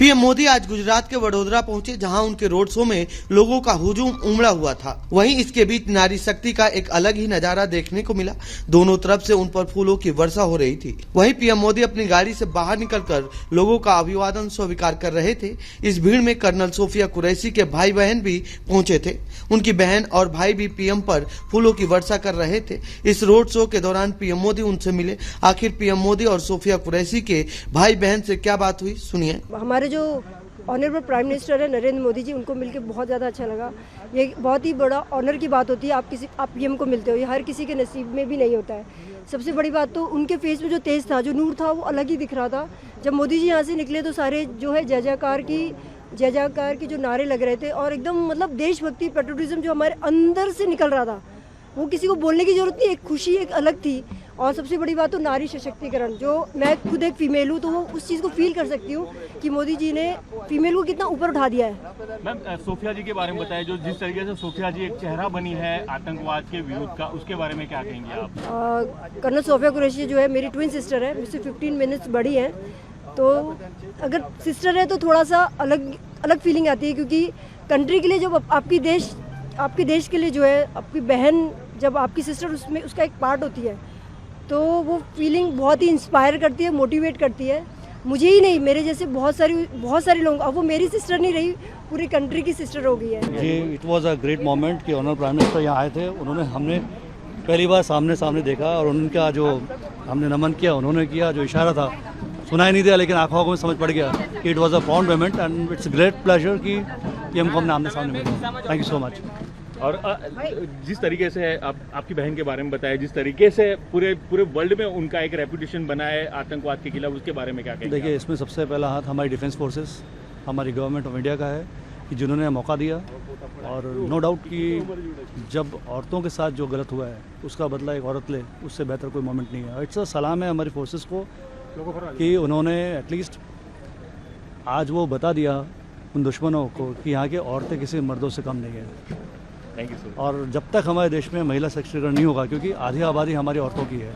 PM Modi आज गुजरात के वडोदरा पहुंचे, जहां उनके रोड शो में लोगों का हुजूम उमड़ा हुआ था। वहीं इसके बीच नारी शक्ति का एक अलग ही नजारा देखने को मिला। दोनों तरफ से उन पर फूलों की वर्षा हो रही थी। वहीं पीएम मोदी अपनी गाड़ी से बाहर निकलकर लोगों का अभिवादन स्वीकार कर रहे थे। इस भीड़ में कर्नल सोफिया कुरैशी के भाई बहन भी पहुंचे थे। उनकी बहन और भाई भी पीएम पर फूलों की वर्षा कर रहे थे। इस रोड शो के दौरान पीएम मोदी उनसे मिले। आखिर पीएम मोदी और सोफिया कुरैशी के भाई बहन से क्या बात हुई, सुनिए। हमारे जो ऑनरेबल प्राइम मिनिस्टर है नरेंद्र मोदी जी, उनको मिलकर बहुत ज़्यादा अच्छा लगा। ये बहुत ही बड़ा ऑनर की बात होती है, आप पीएम को मिलते हो, ये हर किसी के नसीब में भी नहीं होता है। सबसे बड़ी बात तो उनके फेस में जो तेज था, जो नूर था, वो अलग ही दिख रहा था। जब मोदी जी यहाँ से निकले तो सारे जो है जय जयकार की जो नारे लग रहे थे, और एकदम मतलब देशभक्ति, पेट्रोटिज्म जो हमारे अंदर से निकल रहा था, वो किसी को बोलने की जरूरत नहीं, एक खुशी एक अलग थी। और सबसे बड़ी बात तो नारी सशक्तिकरण, जो मैं खुद एक फीमेल हूँ तो वो उस चीज़ को फील कर सकती हूँ कि मोदी जी ने फीमेल को कितना ऊपर उठा दिया है। मैम, सोफिया जी के बारे में बताएं, जो जिस तरीके से सोफिया जी एक चेहरा बनी है आतंकवाद के विरोध का, उसके बारे में क्या कहेंगे आप? कर्नल सोफिया कुरैशी जो है मेरी ट्विन सिस्टर है, मुझसे 15 मिनट्स बड़ी है। तो अगर सिस्टर है तो थोड़ा सा अलग फीलिंग आती है, क्योंकि कंट्री के लिए जब आपके देश के लिए जो है आपकी बहन, जब आपकी सिस्टर उसमें उसका एक पार्ट होती है, तो वो फीलिंग बहुत ही इंस्पायर करती है, मोटिवेट करती है। मुझे ही नहीं, मेरे जैसे बहुत सारे लोग, अब वो मेरी सिस्टर नहीं रही, पूरी कंट्री की सिस्टर हो गई है। जी, it was a great moment कि ऑनर प्राइम मिनिस्टर यहाँ आए थे। हमने पहली बार सामने देखा, और उनका जो हमने नमन किया, उन्होंने किया, जो इशारा था सुनाई नहीं दिया, लेकिन आंखों में समझ पड़ गया कि it was a found moment and it's great pleasure कि पीएम को हमने आमने सामने मिला। Thank you so much. और जिस तरीके से आपकी बहन के बारे में बताया, जिस तरीके से पूरे वर्ल्ड में उनका एक रेपुटेशन बना है आतंकवाद के खिलाफ, उसके बारे में क्या कहेंगे? देखिए, इसमें सबसे पहला हाथ हमारी डिफेंस फोर्सेस, हमारी गवर्नमेंट ऑफ इंडिया का है कि जिन्होंने मौका दिया। और नो डाउट कि जब औरतों के साथ जो गलत हुआ है उसका बदला एक औरत ले, उससे बेहतर कोई मोमेंट नहीं है। इट्स अ सलाम है हमारी फोर्सेस को कि उन्होंने एटलीस्ट आज वो बता दिया उन दुश्मनों को कि यहाँ के औरतें किसी मर्दों से कम नहीं है। Thank you sir. और जब तक हमारे देश में महिला सशक्तिकरण नहीं होगा, क्योंकि आधी आबादी हमारी औरतों की है,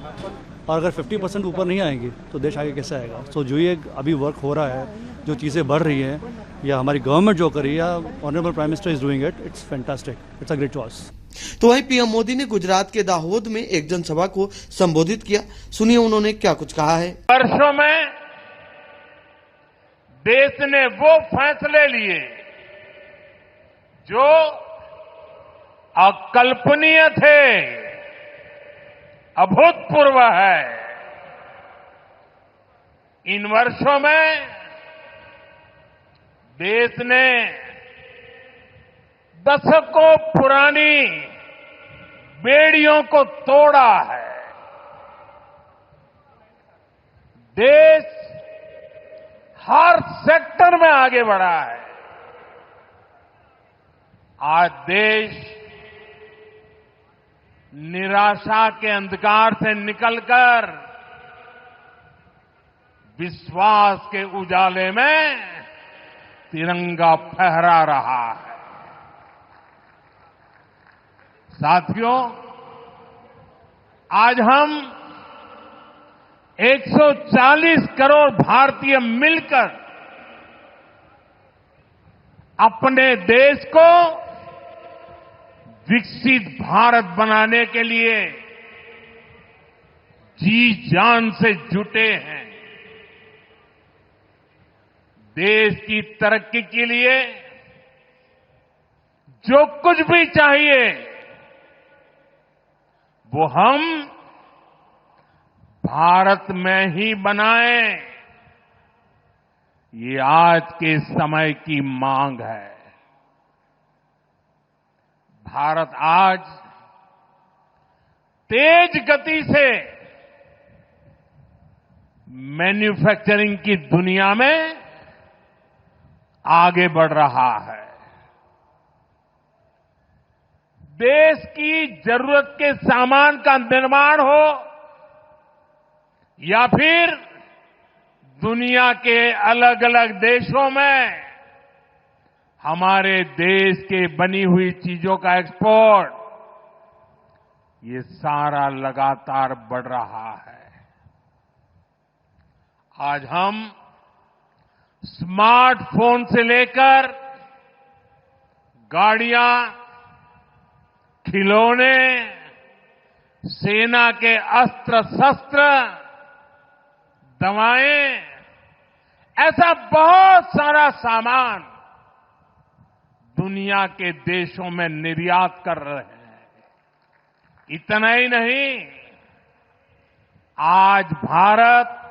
और अगर 50% ऊपर नहीं आएंगी तो देश आगे कैसे आएगा? सो जो ये अभी वर्क हो रहा है, जो चीज़ें बढ़ रही हैं, या हमारी गवर्नमेंट जो कर रही है, या honourable prime minister is doing it, it's fantastic, it's a great choice. तो वहीं पीएम मोदी ने गुजरात के दाहोद में एक जनसभा को संबोधित किया। सुनिए उन्होंने क्या कुछ कहा है। वर्षों में देश ने वो फैसले लिए जो अकल्पनीय थे, अभूतपूर्व है। इन वर्षों में देश ने दशकों पुरानी बेड़ियों को तोड़ा है। देश हर सेक्टर में आगे बढ़ा है। आज देश निराशा के अंधकार से निकलकर विश्वास के उजाले में तिरंगा फहरा रहा है। साथियों, आज हम 140 करोड़ भारतीय मिलकर अपने देश को विकसित भारत बनाने के लिए जी जान से जुटे हैं। देश की तरक्की के लिए जो कुछ भी चाहिए वो हम भारत में ही बनाएं, ये आज के समय की मांग है। भारत आज तेज गति से मैन्युफैक्चरिंग की दुनिया में आगे बढ़ रहा है। देश की जरूरत के सामान का निर्माण हो या फिर दुनिया के अलग अलग देशों में हमारे देश के बनी हुई चीजों का एक्सपोर्ट, ये सारा लगातार बढ़ रहा है। आज हम स्मार्टफोन से लेकर गाड़ियां, खिलौने, सेना के अस्त्र शस्त्र, दवाएं, ऐसा बहुत सारा सामान दुनिया के देशों में निर्यात कर रहे हैं। इतना ही नहीं, आज भारत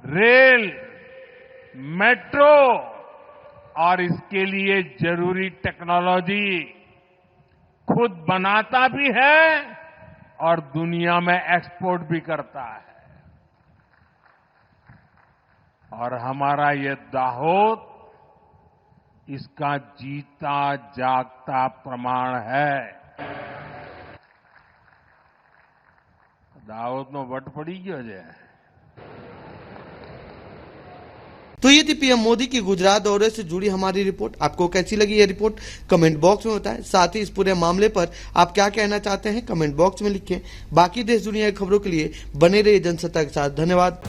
रेल, मेट्रो और इसके लिए जरूरी टेक्नोलॉजी खुद बनाता भी है और दुनिया में एक्सपोर्ट भी करता है। और हमारा ये दाहोद इसका जीता जागता प्रमाण है। दाहोद में वट पड़ी गयो है। तो ये थी पीएम मोदी की गुजरात दौरे से जुड़ी हमारी रिपोर्ट। आपको कैसी लगी ये रिपोर्ट कमेंट बॉक्स में बताएं। साथ ही इस पूरे मामले पर आप क्या कहना चाहते हैं कमेंट बॉक्स में लिखें। बाकी देश दुनिया की खबरों के लिए बने रहिए जनसत्ता के साथ। धन्यवाद।